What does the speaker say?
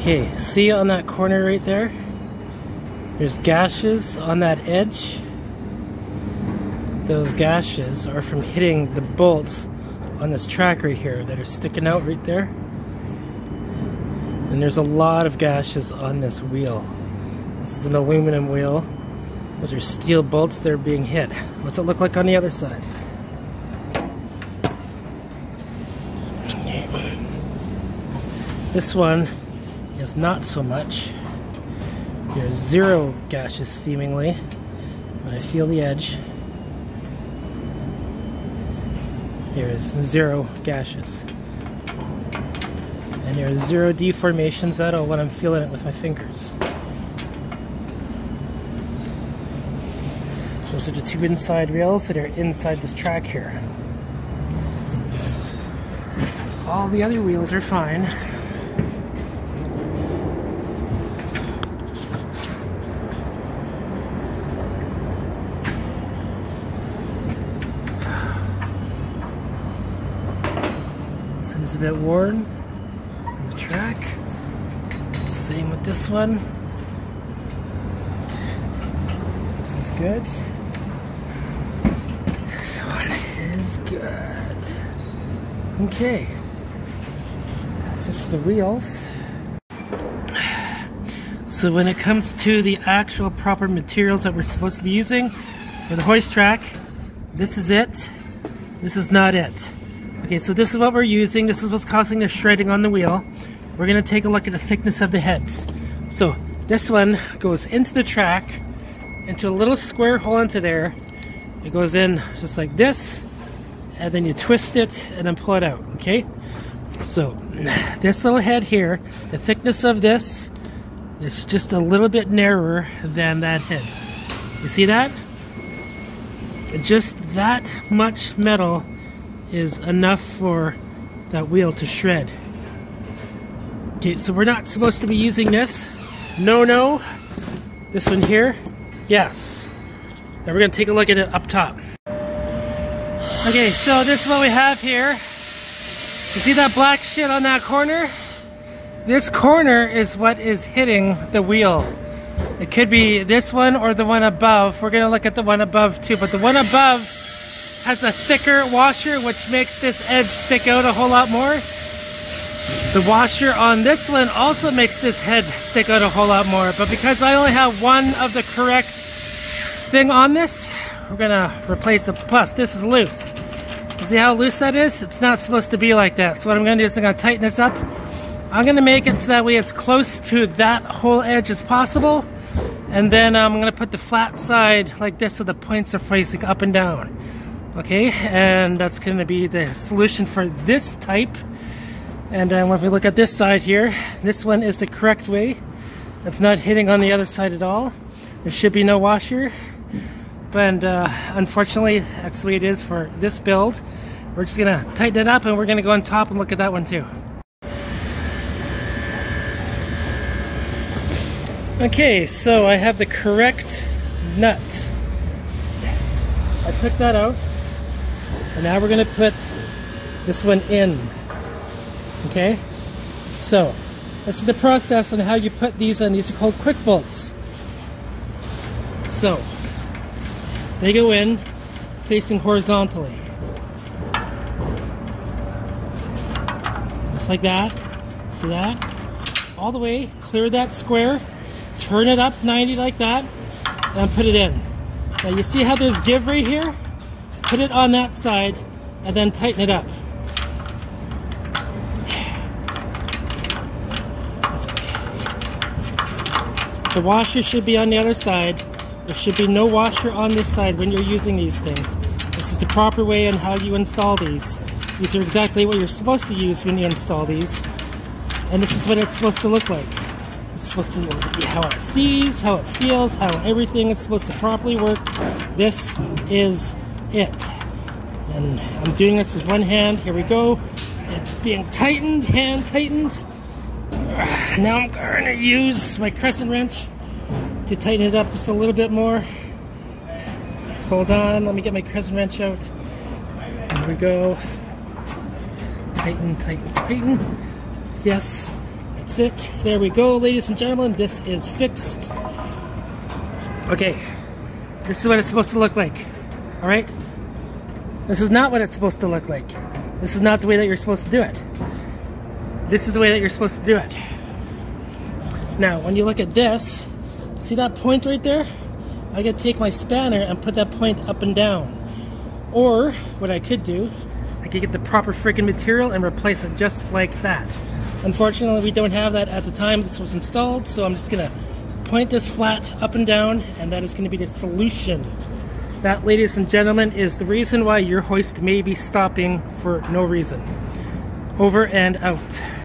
Okay, see on that corner right there? There's gashes on that edge. Those gashes are from hitting the bolts on this track right here that are sticking out right there. And there's a lot of gashes on this wheel. This is an aluminum wheel. Those are steel bolts that are being hit. What's it look like on the other side? This one is not so much. There's 0 gashes seemingly, but I feel the edge. There is 0 gashes. And there are 0 deformations at all when I'm feeling it with my fingers. Those are the 2 inside rails that are inside this track here. All the other wheels are fine. This one's a bit worn on the track. Same with this one. This is good. This one is good. Okay. That's it for the wheels. So when it comes to the actual proper materials that we're supposed to be using for the hoist track, this is it. This is not it. Okay, so this is what we're using. This is what's causing the shredding on the wheel. We're going to take a look at the thickness of the heads. So this one goes into the track, into a little square hole into there. It goes in just like this, and then you twist it and then pull it out, okay? So this little head here, the thickness of this is just a little bit narrower than that head. You see that? Just that much metal is enough for that wheel to shred. Okay, so we're not supposed to be using this. No. This one here, yes. Now we're gonna take a look at it up top. Okay, so this is what we have here. You see that black shit on that corner? This corner is what is hitting the wheel. It could be this one or the one above. We're gonna look at the one above too, but the one above has a thicker washer, which makes this edge stick out a whole lot more. The washer on this one also makes this head stick out a whole lot more, but because I only have one of the correct thing on this, we're gonna replace it. Plus, this is loose. You see how loose that is? It's not supposed to be like that. So what I'm gonna do is I'm gonna tighten this up. I'm gonna make it so that way it's close to that whole edge as possible. And then I'm gonna put the flat side like this so the points are facing up and down. Okay, and that's gonna be the solution for this type. And if we look at this side here, this one is the correct way. It's not hitting on the other side at all. There should be no washer. But unfortunately, that's the way it is for this build. We're just gonna tighten it up and we're gonna go on top and look at that one too. Okay, so I have the correct nut. I took that out. And now we're gonna put this one in. Okay? So, this is the process on how you put these on. These are called quick bolts. So, they go in facing horizontally. Just like that. See that? All the way, clear that square, turn it up 90 like that, and put it in. Now you see how there's give right here? Put it on that side, and then tighten it up. The washer should be on the other side. There should be no washer on this side when you're using these things. This is the proper way on how you install these. These are exactly what you're supposed to use when you install these. And this is what it's supposed to look like. It's supposed to be how it sees, how it feels, how everything is supposed to properly work. This is it. And I'm doing this with one hand. Here we go. It's being tightened, hand tightened. Now I'm going to use my crescent wrench to tighten it up just a little bit more. Hold on, let me get my crescent wrench out. Here we go. Tighten, tighten, tighten. Yes, That's it. There we go, ladies and gentlemen. This is fixed. Okay, this is what it's supposed to look like. All right? This is not what it's supposed to look like. This is not the way that you're supposed to do it. This is the way that you're supposed to do it. Now, when you look at this, see that point right there? I could take my spanner and put that point up and down. Or, what I could do, I could get the proper freaking material and replace it just like that. Unfortunately, we don't have that at the time this was installed, so I'm just gonna point this flat up and down, and that is gonna be the solution. That, ladies and gentlemen, is the reason why your hoist may be stopping for no reason. Over and out.